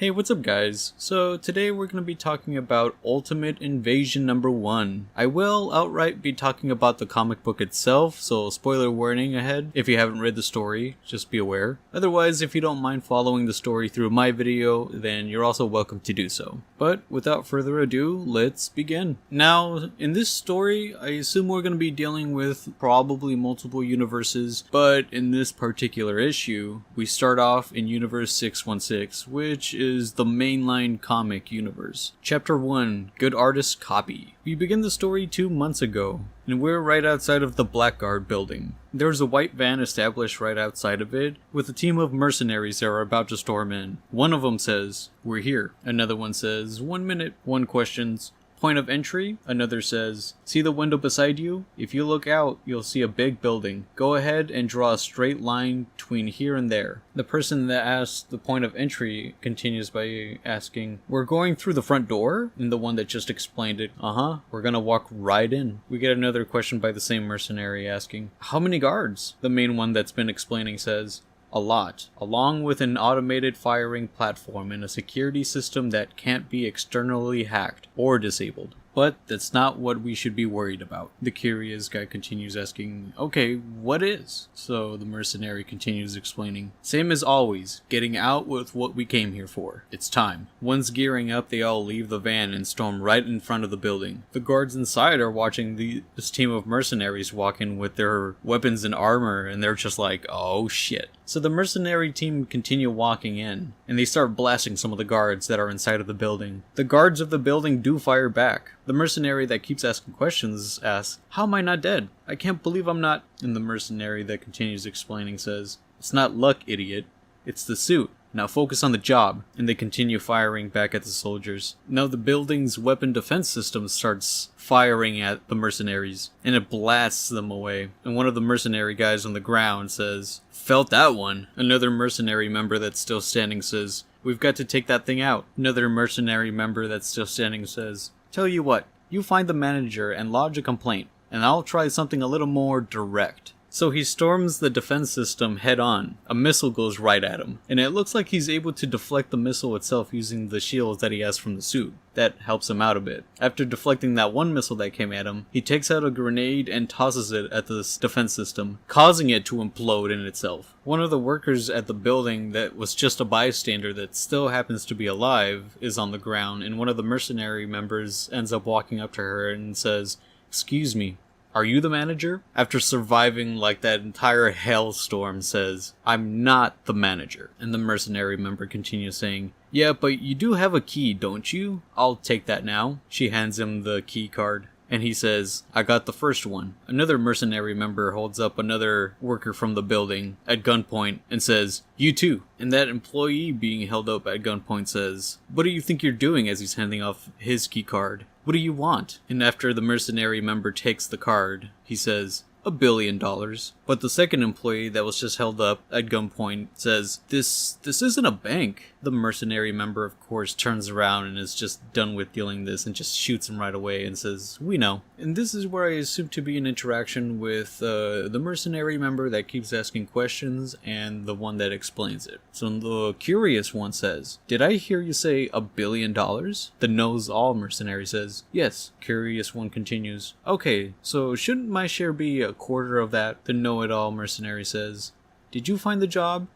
Hey, what's up guys? So today we're going to be talking about Ultimate Invasion number 1. I will outright be talking about the comic book itself, so spoiler warning ahead. If you haven't read the story, just be aware. Otherwise, if you don't mind following the story through my video, then you're also welcome to do so. But without further ado, let's begin. Now, in this story, I assume we're going to be dealing with probably multiple universes, but in this particular issue, we start off in Universe 616, which is the mainline comic universe. Chapter 1, Good Artist Copy. We begin the story 2 months ago, and we're right outside of the Blackguard building. There's a white van established right outside of it, with a team of mercenaries that are about to storm in. One of them says, "We're here." Another one says, "1 minute." One questions, "Point of entry?" Another says, "See the window beside you? If you look out, you'll see a big building. Go ahead and draw a straight line between here and there." The person that asks the point of entry continues by asking, "We're going through the front door?" And the one that just explained it, "We're gonna walk right in." We get another question by the same mercenary asking, "How many guards?" The main one that's been explaining says, "A lot, along with an automated firing platform and a security system that can't be externally hacked or disabled. But that's not what we should be worried about." The curious guy continues asking, "Okay, what is?" So the mercenary continues explaining, "Same as always, getting out with what we came here for. It's time." Once gearing up, they all leave the van and storm right in front of the building. The guards inside are watching this team of mercenaries walk in with their weapons and armor, and they're just like, oh shit. So the mercenary team continue walking in, and they start blasting some of the guards that are inside of the building. The guards of the building do fire back. The mercenary that keeps asking questions asks, "How am I not dead? I can't believe I'm not..." And the mercenary that continues explaining says, "It's not luck, idiot. It's the suit. Now focus on the job." And they continue firing back at the soldiers. Now the building's weapon defense system starts firing at the mercenaries, and it blasts them away. And one of the mercenary guys on the ground says, "Felt that one." Another mercenary member that's still standing says, "We've got to take that thing out." Another mercenary member that's still standing says, "Tell you what, you find the manager and lodge a complaint, and I'll try something a little more direct." So he storms the defense system head on. A missile goes right at him, and it looks like he's able to deflect the missile itself using the shields that he has from the suit. That helps him out a bit. After deflecting that one missile that came at him, he takes out a grenade and tosses it at the defense system, causing it to implode in itself. One of the workers at the building that was just a bystander that still happens to be alive is on the ground, and one of the mercenary members ends up walking up to her and says, "Excuse me, are you the manager?" After surviving like that entire hailstorm says, "I'm not the manager." And the mercenary member continues saying, "Yeah, but you do have a key, don't you? I'll take that now." She hands him the key card, and he says, "I got the first one." Another mercenary member holds up another worker from the building at gunpoint and says, "You too." And that employee being held up at gunpoint says, "What do you think you're doing?" as he's handing off his key card. "What do you want?" And after the mercenary member takes the card, he says, $1 billion. But the second employee that was just held up at gunpoint says, This isn't a bank." The mercenary member, of course, turns around and is just done with dealing this and just shoots him right away and says, "We know." And this is where I assume to be an interaction with the mercenary member that keeps asking questions and the one that explains it. So the curious one says, "Did I hear you say $1 billion? The knows-all mercenary says, "Yes." Curious one continues, "Okay, so shouldn't my share be a quarter of that?" The know-it-all mercenary says, "Did you find the job?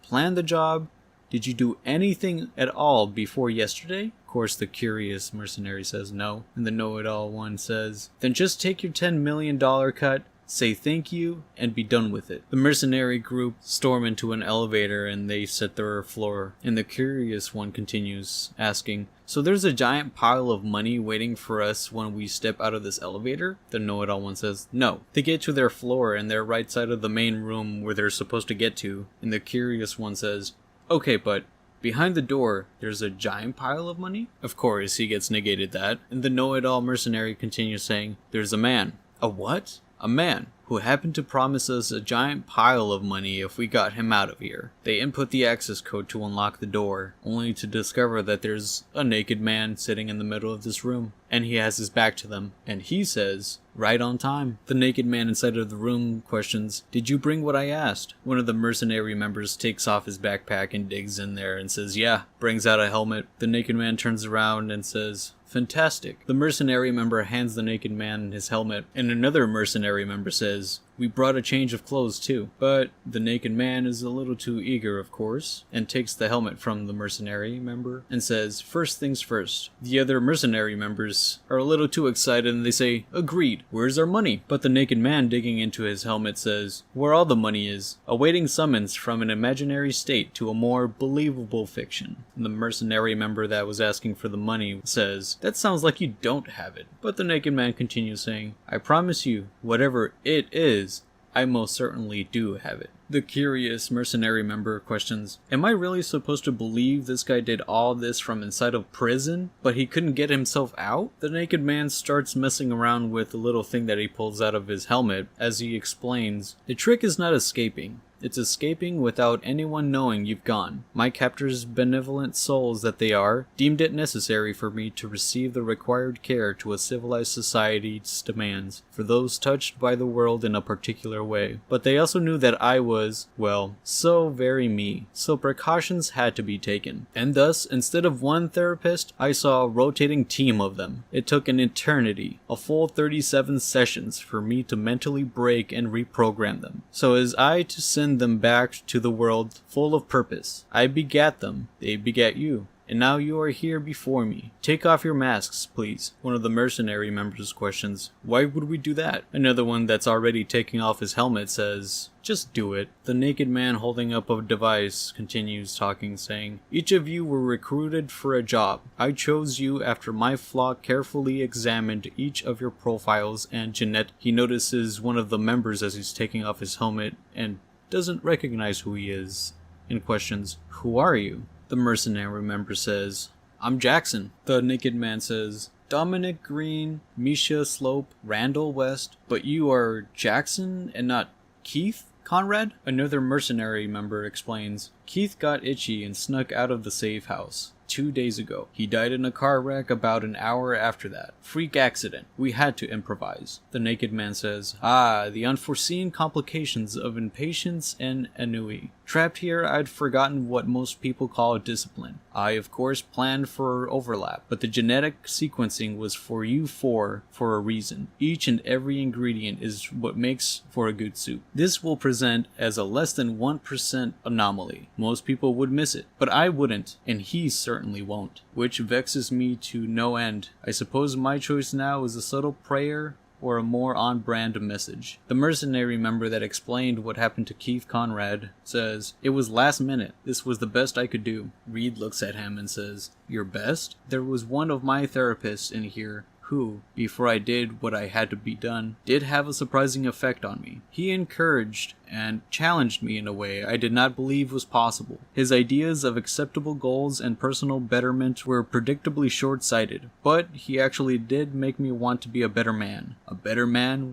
Plan the job? Did you do anything at all before yesterday?" Of course, the curious mercenary says no. And the know-it-all one says, "Then just take your $10 million cut, say thank you, and be done with it." The mercenary group storm into an elevator and they set their floor. And the curious one continues asking, "So there's a giant pile of money waiting for us when we step out of this elevator?" The know-it-all one says no. They get to their floor and they're right side of the main room where they're supposed to get to. And the curious one says, "Okay, but behind the door, there's a giant pile of money?" Of course, he gets negated that. And the know-it-all mercenary continues saying, "There's a man." "A what?" "A man who happened to promise us a giant pile of money if we got him out of here." They input the access code to unlock the door, only to discover that there's a naked man sitting in the middle of this room, and he has his back to them, and he says, Right on time. The naked man inside of the room questions, "Did you bring what I asked?" One of the mercenary members takes off his backpack and digs in there and says, "Yeah," brings out a helmet. The naked man turns around and says, "Fantastic." The mercenary member hands the naked man his helmet, and another mercenary member says, "We brought a change of clothes too." But the naked man is a little too eager, of course, and takes the helmet from the mercenary member and says, "First things first." The other mercenary members are a little too excited and they say, "Agreed, where's our money?" But the naked man digging into his helmet says, "Where all the money is, awaiting summons from an imaginary state to a more believable fiction." And the mercenary member that was asking for the money says, "That sounds like you don't have it." But the naked man continues saying, "I promise you, whatever it is, I most certainly do have it." The curious mercenary member questions, "Am I really supposed to believe this guy did all this from inside of prison, but he couldn't get himself out?" The naked man starts messing around with the little thing that he pulls out of his helmet as he explains, "The trick is not escaping. It's escaping without anyone knowing you've gone. My captors, benevolent souls that they are, deemed it necessary for me to receive the required care to a civilized society's demands for those touched by the world in a particular way. But they also knew that I was, well, so very me, so precautions had to be taken. And thus, instead of one therapist, I saw a rotating team of them. It took an eternity, a full 37 sessions for me to mentally break and reprogram them, so as I to send them back to the world full of purpose. I begat them, they begat you, and now you are here before me. Take off your masks, please." One of the mercenary members questions, "Why would we do that?" Another one that's already taking off his helmet says, "Just do it." The naked man holding up a device continues talking, saying, "Each of you were recruited for a job. I chose you after my flock carefully examined each of your profiles and Jeanette." He notices one of the members as he's taking off his helmet and doesn't recognize who he is, and questions, "Who are you?" The mercenary member says, "I'm Jackson." The naked man says, "Dominic Green, Misha Slope, Randall West, but you are Jackson and not Keith Conrad?" Another mercenary member explains, "Keith got itchy and snuck out of the safe house 2 days ago. He died in a car wreck about an hour after that. Freak accident. We had to improvise." The naked man says, "Ah, the unforeseen complications of impatience and ennui. Trapped here, I'd forgotten what most people call discipline. I, of course, planned for overlap, but the genetic sequencing was for you four for a reason. Each and every ingredient is what makes for a good soup. This will present as a less than 1% anomaly. Most people would miss it, but I wouldn't, and he certainly won't, which vexes me to no end. I suppose my choice now is a subtle prayer or a more on-brand message." The mercenary member that explained what happened to Keith Conrad says, "It was last minute. This was the best I could do." Reed looks at him and says, "Your best? There was one of my therapists in here who, before I did what I had to be done, did have a surprising effect on me. He encouraged and challenged me in a way I did not believe was possible. His ideas of acceptable goals and personal betterment were predictably short-sighted, but he actually did make me want to be a better man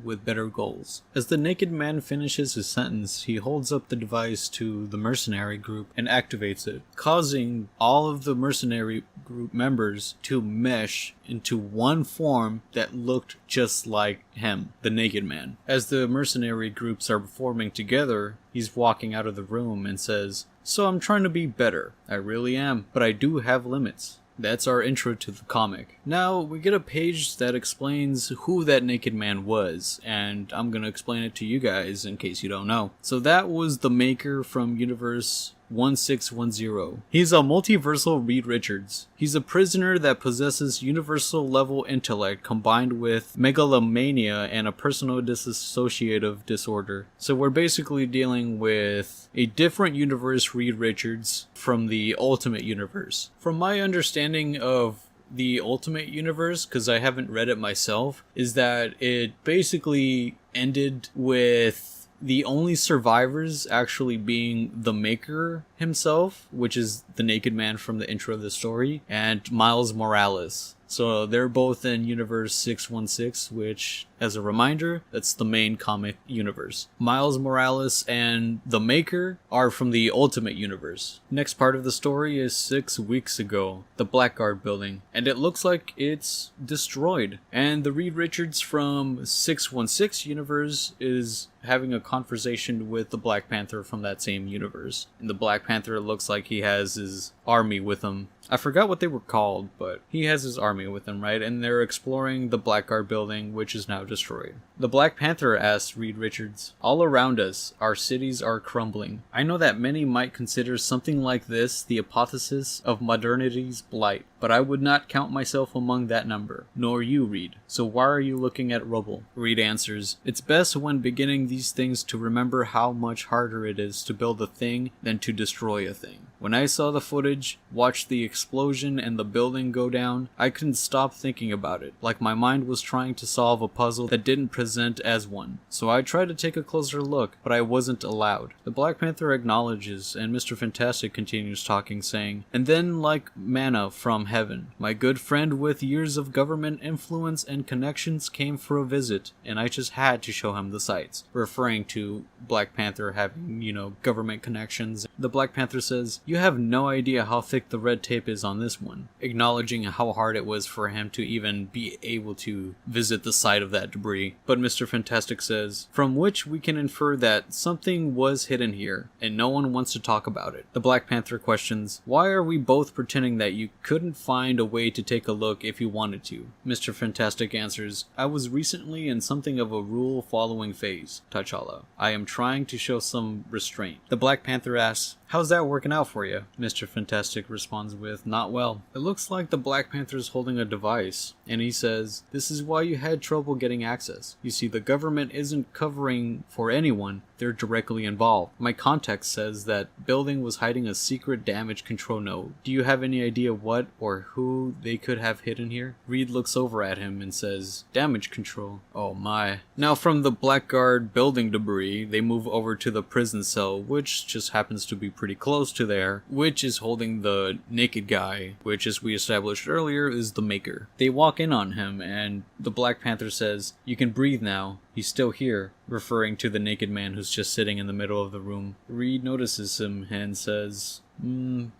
with better goals." As the naked man finishes his sentence, he holds up the device to the mercenary group and activates it, causing all of the mercenary group members to mesh into one form that looked just like him, the naked man. As the mercenary groups are forming together, he's walking out of the room and says, "So I'm trying to be better. I really am, but I do have limits." That's our intro to the comic. Now we get a page that explains who that naked man was, and I'm gonna explain it to you guys in case you don't know. So that was the Maker from Universe 1610. He's a multiversal Reed Richards. He's a prisoner that possesses universal level intellect combined with megalomania and a personal dissociative disorder. So we're basically dealing with a different universe Reed Richards from the Ultimate Universe. From my understanding of the Ultimate Universe, because I haven't read it myself, is that it basically ended with the only survivors actually being the Maker himself, which is the naked man from the intro of the story, and Miles Morales. So they're both in Universe 616, which As a reminder, that's the main comic universe. Miles Morales and the Maker are from the Ultimate Universe. Next part of the story is 6 weeks ago, the Blackguard building, and it looks like it's destroyed. And the Reed Richards from 616 universe is having a conversation with the Black Panther from that same universe. And the Black Panther looks like he has his army with him. I forgot what they were called, but he has his army with him, right? And they're exploring the Blackguard building, which is now destroyed. The Black Panther asks Reed Richards, "All around us, our cities are crumbling. I know that many might consider something like this the apotheosis of modernity's blight, but I would not count myself among that number, nor you, Reed. So why are you looking at rubble?" Reed answers, "It's best when beginning these things to remember how much harder it is to build a thing than to destroy a thing. When I saw the footage, watched the explosion and the building go down, I couldn't stop thinking about it, like my mind was trying to solve a puzzle that didn't present as one. So I tried to take a closer look, but I wasn't allowed." The Black Panther acknowledges, and Mr. Fantastic continues talking, saying, "And then, like manna from heaven, my good friend with years of government influence and connections came for a visit, and I just had to show him the sights," referring to Black Panther having, government connections. The Black Panther says, "You have no idea how thick the red tape is on this one," acknowledging how hard it was for him to even be able to visit the site of that debris. But Mr. Fantastic says, "From which we can infer that something was hidden here, and no one wants to talk about it." The Black Panther questions, "Why are we both pretending that you couldn't find a way to take a look if you wanted to?" Mr. Fantastic answers, "I was recently in something of a rule-following phase, T'Challa. I am trying to show some restraint." The Black Panther asks, "How's that working out for you?" Mr. Fantastic responds with, "Not well." It looks like the Black Panther's holding a device, and he says, "This is why you had trouble getting access. You see, the government isn't covering for anyone, they're directly involved. My context says that building was hiding a secret damage control node. Do you have any idea what or who they could have hidden here?" Reed looks over at him and says, "Damage control. Oh my." Now from the Blackguard building debris, they move over to the prison cell, which just happens to be pretty close to there, which is holding the naked guy, which, as we established earlier, is the Maker. They walk in on him, and the Black Panther says, "You can breathe now. He's still here," referring to the naked man who's just sitting in the middle of the room. Reed notices him and says,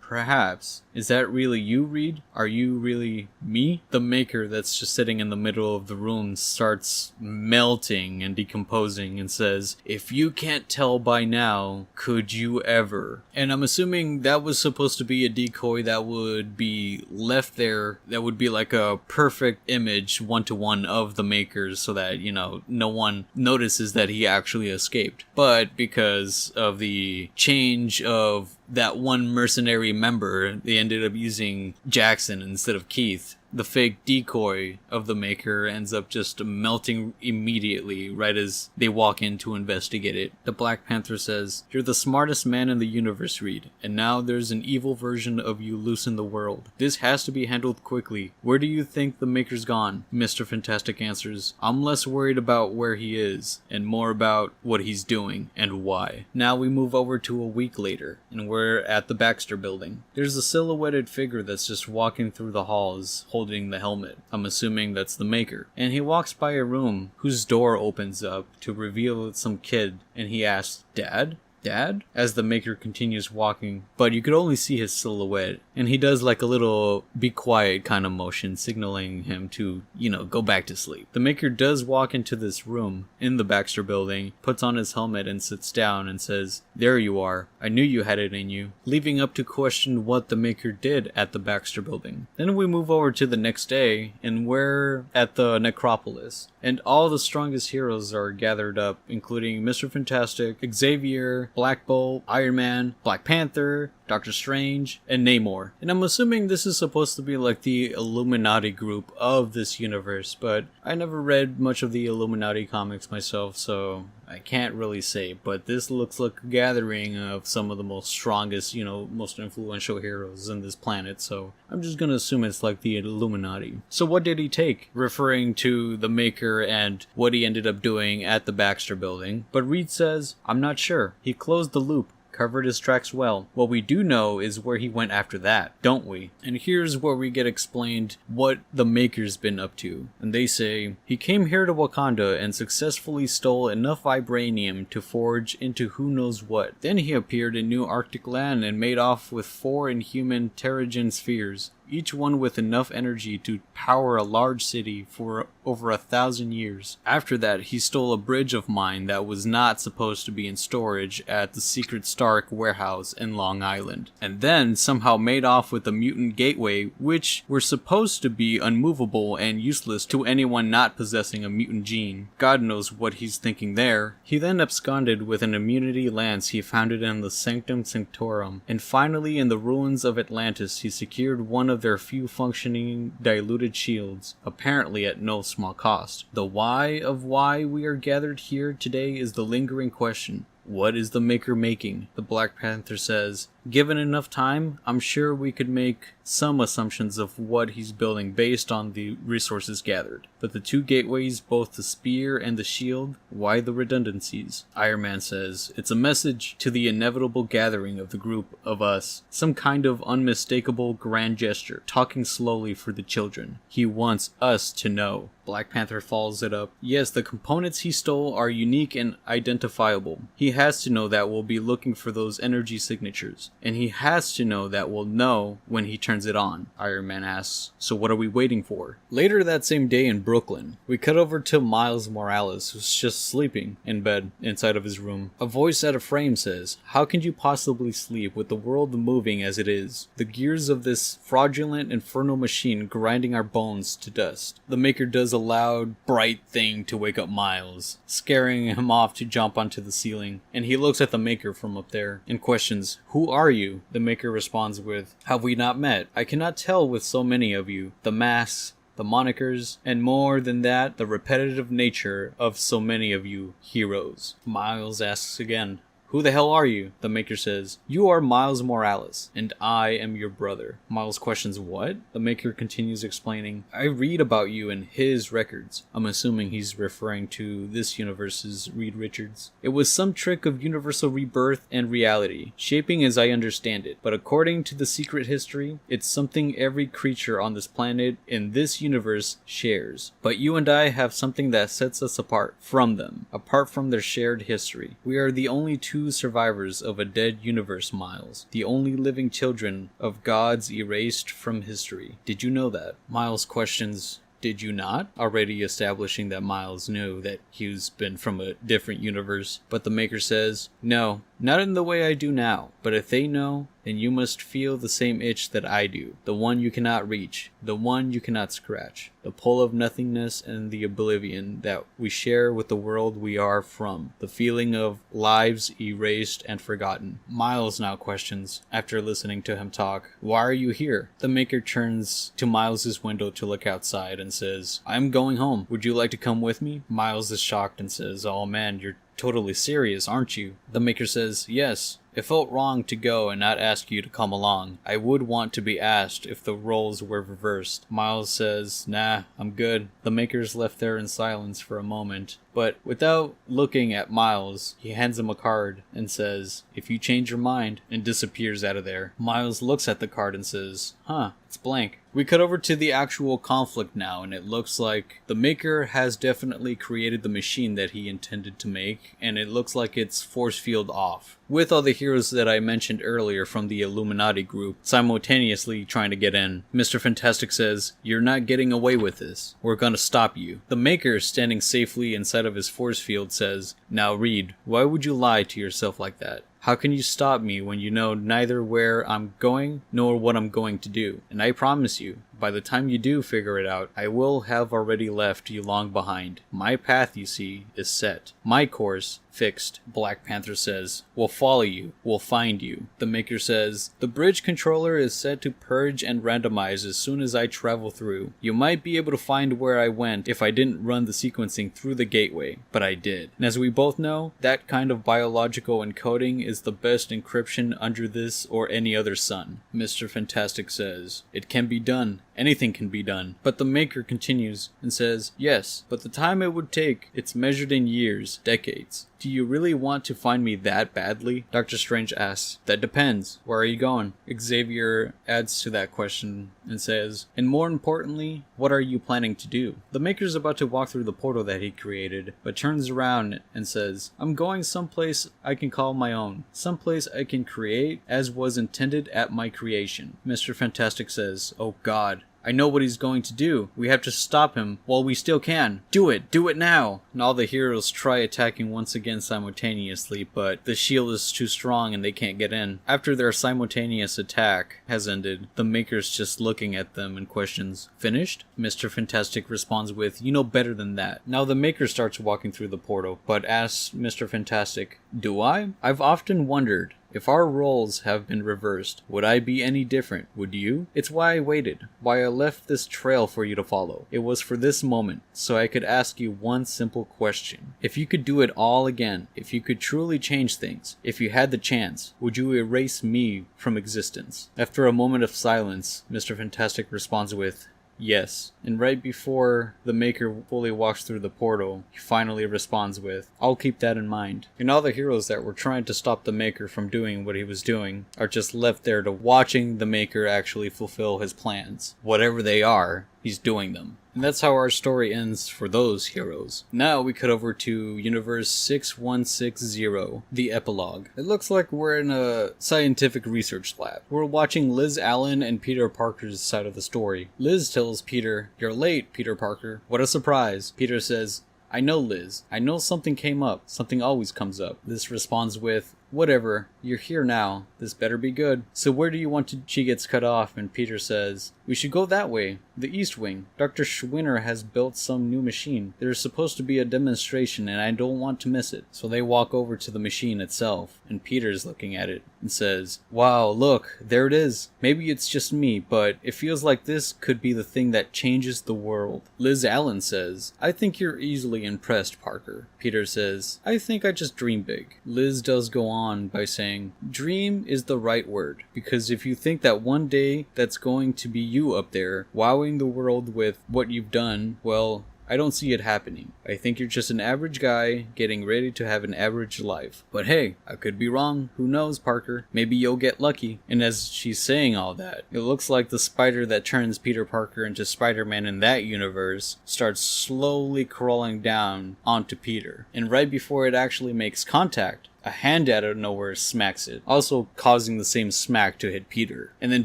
"Perhaps. Is that really you, Reed? Are you really me?" The Maker that's just sitting in the middle of the room starts melting and decomposing and says, "If you can't tell by now, could you ever?" And I'm assuming that was supposed to be a decoy that would be left there, that would be like a perfect image one-to-one of the Maker so that, no one notices that he actually escaped. But because of the change of that one mercenary member, they ended up using Jackson instead of Keith. The fake decoy of the Maker ends up just melting immediately right as they walk in to investigate it. The Black Panther says, "You're the smartest man in the universe, Reed, and now there's an evil version of you loose in the world. This has to be handled quickly. Where do you think the Maker's gone?" Mr. Fantastic answers, "I'm less worried about where he is, and more about what he's doing and why." Now we move over to a week later, and we're at the Baxter building. There's a silhouetted figure that's just walking through the halls, holding the helmet. I'm assuming that's the Maker. And he walks by a room whose door opens up to reveal some kid, and he asks, "Dad? Dad?" as the Maker continues walking, but you could only see his silhouette, and he does like a little be quiet kind of motion, signaling him to, go back to sleep. The Maker does walk into this room in the Baxter building, puts on his helmet and sits down and says, "There you are. I knew you had it in you," leaving up to question what the Maker did at the Baxter building. Then we move over to the next day, and we're at the necropolis, and all the strongest heroes are gathered up, including Mr. Fantastic, Xavier, Black Bolt, Iron Man, Black Panther, Doctor Strange, and Namor. And I'm assuming this is supposed to be like the Illuminati group of this universe, but I never read much of the Illuminati comics myself, so I can't really say. But this looks like a gathering of some of the most strongest, most influential heroes in this planet, so I'm just gonna assume it's like the Illuminati. So what did he take? Referring to the Maker and what he ended up doing at the Baxter building. But Reed says, "I'm not sure. He closed the loop. Covered his tracks well. What we do know is where he went after that, don't we? And here's where we get explained what the Maker's been up to. And they say, he came here to Wakanda and successfully stole enough vibranium to forge into who knows what. Then he appeared in New Arctic land and made off with 4 inhuman Terrigen spheres, each one with enough energy to power a large city for over 1,000 years. After that, he stole a bridge of mine that was not supposed to be in storage at the secret Stark warehouse in Long Island, and then somehow made off with the mutant gateway, which were supposed to be unmovable and useless to anyone not possessing a mutant gene. God knows what he's thinking there. He then absconded with an immunity lance he founded in the Sanctum Sanctorum, and finally in the ruins of Atlantis he secured one of their few functioning diluted shields, apparently at no small cost. The why of why we are gathered here today is the lingering question. What is the Maker making? The Black Panther says, given enough time, I'm sure we could make some assumptions of what he's building based on the resources gathered. But the 2 gateways, both the spear and the shield, why the redundancies? Iron Man says, it's a message to the inevitable gathering of the group of us. Some kind of unmistakable grand gesture, talking slowly for the children. He wants us to know. Black Panther follows it up. Yes, the components he stole are unique and identifiable. He has to know that we'll be looking for those energy signatures. And he has to know that we'll know when he turns it on. Iron Man asks, so what are we waiting for? Later that same day in Brooklyn, we cut over to Miles Morales, who's just sleeping in bed inside of his room. A voice out of frame says, how can you possibly sleep with the world moving as it is? The gears of this fraudulent infernal machine grinding our bones to dust. The Maker does a loud, bright thing to wake up Miles, scaring him off to jump onto the ceiling, and he looks at the Maker from up there and questions, who are you? The Maker responds with, have we not met? I cannot tell with so many of you. The masks, the monikers, and more than that, the repetitive nature of so many of you heroes. Miles asks again, who the hell are you? The Maker says, you are Miles Morales, and I am your brother. Miles questions, what? The Maker continues explaining, I read about you in his records. I'm assuming he's referring to this universe's Reed Richards. It was some trick of universal rebirth and reality, shaping as I understand it. But according to the secret history, it's something every creature on this planet in this universe shares. But you and I have something that sets us apart from them, apart from their shared history. We are the only 2 survivors of a dead universe, Miles. The only living children of gods erased from history. Did you know that? Miles questions, did you not? Already establishing that Miles knew that he's been from a different universe. But the Maker says, no, not in the way I do now. But if they know, then you must feel the same itch that I do. The one you cannot reach. The one you cannot scratch. The pull of nothingness and the oblivion that we share with the world we are from. The feeling of lives erased and forgotten. Miles now questions, after listening to him talk, why are you here? The Maker turns to Miles's window to look outside and says, I'm going home. Would you like to come with me? Miles is shocked and says, oh man, you're totally serious, aren't you? The Maker says, yes. It felt wrong to go and not ask you to come along. I would want to be asked if the roles were reversed. Miles says, nah, I'm good. The Maker's left there in silence for a moment. But without looking at Miles, he hands him a card and says, if you change your mind, and disappears out of there. Miles looks at the card and says, huh, it's blank. We cut over to the actual conflict now, and it looks like the Maker has definitely created the machine that he intended to make, and it looks like it's force field off, with all the heroes that I mentioned earlier from the Illuminati group simultaneously trying to get in. Mr. Fantastic says, you're not getting away with this. We're gonna stop you. The Maker, standing safely inside of his force field, says, now Reed, why would you lie to yourself like that? How can you stop me when you know neither where I'm going nor what I'm going to do? And I promise you, by the time you do figure it out, I will have already left you long behind. My path, you see, is set. My course, fixed. Black Panther says, we'll follow you. We'll find you. The Maker says, the bridge controller is set to purge and randomize as soon as I travel through. You might be able to find where I went if I didn't run the sequencing through the gateway, but I did. And as we both know, that kind of biological encoding is the best encryption under this or any other sun. Mr. Fantastic says, it can be done. Anything can be done. But the Maker continues and says, yes, but the time it would take, it's measured in years, decades. Do you really want to find me that badly? Doctor Strange asks. That depends. Where are you going? Xavier adds to that question and says, and more importantly, what are you planning to do? The Maker's about to walk through the portal that he created, but turns around and says, I'm going someplace I can call my own. Someplace I can create as was intended at my creation. Mr. Fantastic says, oh God. I know what he's going to do. We have to stop him while we still can. Do it! Do it now! And all the heroes try attacking once again simultaneously, but the shield is too strong and they can't get in. After their simultaneous attack has ended, the Maker's just looking at them and questions, finished? Mr. Fantastic responds with, you know better than that. Now the Maker starts walking through the portal, but asks Mr. Fantastic, do I? I've often wondered, if our roles have been reversed, would I be any different? Would you? It's why I waited, why I left this trail for you to follow. It was for this moment, so I could ask you one simple question. If you could do it all again, if you could truly change things, if you had the chance, would you erase me from existence? After a moment of silence, Mr. Fantastic responds with, yes. And right before the Maker fully walks through the portal, he finally responds with, I'll keep that in mind. And all the heroes that were trying to stop the Maker from doing what he was doing are just left there to watching the Maker actually fulfill his plans. Whatever they are, he's doing them. And that's how our story ends for those heroes. Now we cut over to Universe 6160, the epilogue. It looks like we're in a scientific research lab. We're watching Liz Allen and Peter Parker's side of the story. Liz tells Peter, you're late, Peter Parker. What a surprise. Peter says, I know, Liz. I know something came up. Something always comes up. Liz responds with, whatever, you're here now. This better be good. So where do you want to... She gets cut off and Peter says, we should go that way. The East Wing. Dr. Schwinner has built some new machine. There's supposed to be a demonstration and I don't want to miss it. So they walk over to the machine itself and Peter's looking at it and says, wow, look, there it is. Maybe it's just me, but it feels like this could be the thing that changes the world. Liz Allen says, I think you're easily impressed, Parker. Peter says, I think I just dream big. Liz does go on by saying, dream is the right word, because if you think that one day that's going to be you up there, wowing the world with what you've done, well, I don't see it happening. I think you're just an average guy getting ready to have an average life. But hey, I could be wrong. Who knows, Parker? Maybe you'll get lucky. And as she's saying all that, it looks like the spider that turns Peter Parker into Spider-Man in that universe starts slowly crawling down onto Peter. And right before it actually makes contact, a hand out of nowhere smacks it, also causing the same smack to hit Peter. And then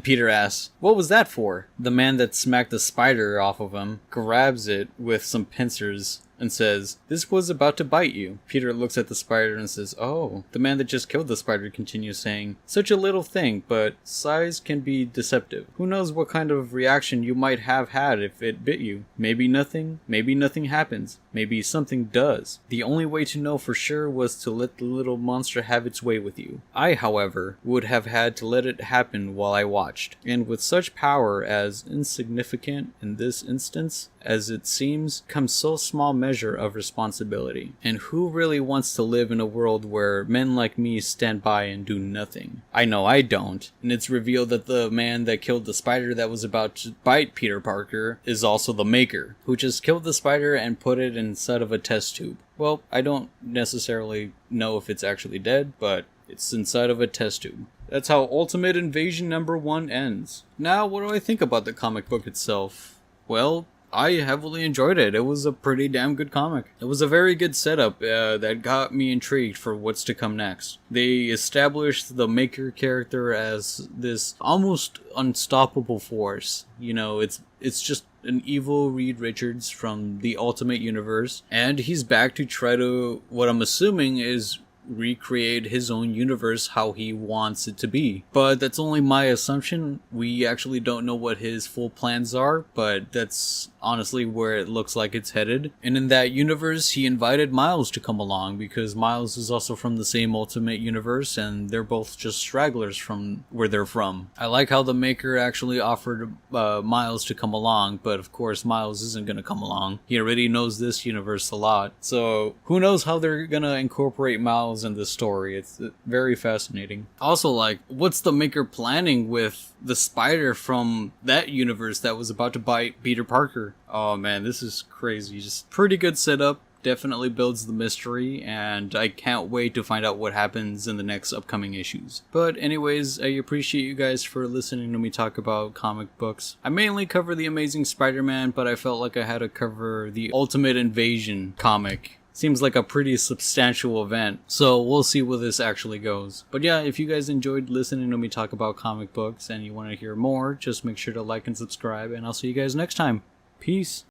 Peter asks, what was that for? The man that smacked the spider off of him grabs it with some pincers and says, this was about to bite you. Peter looks at the spider and says, oh. The man that just killed the spider continues saying, such a little thing, but size can be deceptive. Who knows what kind of reaction you might have had if it bit you? Maybe nothing happens. Maybe something does. The only way to know for sure was to let the little monster have its way with you. I, however, would have had to let it happen while I watched. And with such power as insignificant in this instance as it seems, comes so small measure of responsibility. And who really wants to live in a world where men like me stand by and do nothing? I know I don't. And it's revealed that the man that killed the spider that was about to bite Peter Parker is also the Maker, who just killed the spider and put it inside of a test tube. Well, I don't necessarily know if it's actually dead, but it's inside of a test tube. That's how Ultimate Invasion #1 ends. Now, what do I think about the comic book itself? Well, I heavily enjoyed it. It was a pretty damn good comic. It was a very good setup that got me intrigued for what's to come next. They established the Maker character as this almost unstoppable force. You know, it's just an evil Reed Richards from the Ultimate Universe, and he's back to try to, what I'm assuming is, recreate his own universe how he wants it to be. But that's only my assumption. We actually don't know what his full plans are, but that's honestly where it looks like it's headed. And in that universe, he invited Miles to come along because Miles is also from the same Ultimate Universe and they're both just stragglers from where they're from. I like how the Maker actually offered Miles to come along, but of course Miles isn't going to come along. He already knows this universe a lot. So who knows how they're going to incorporate Miles in this story. It's very fascinating. Also, like, what's the Maker planning with the spider from that universe that was about to bite Peter Parker? Oh man, this is crazy. Just pretty good setup. definitely builds the mystery, and I can't wait to find out what happens in the next upcoming issues. But anyways, I appreciate you guys for listening to me talk about comic books. I mainly cover the Amazing Spider-Man, but I felt like I had to cover the Ultimate Invasion comic. Seems like a pretty substantial event, so we'll see where this actually goes. But yeah, if you guys enjoyed listening to me talk about comic books and you want to hear more, just make sure to like and subscribe, and I'll see you guys next time. Peace.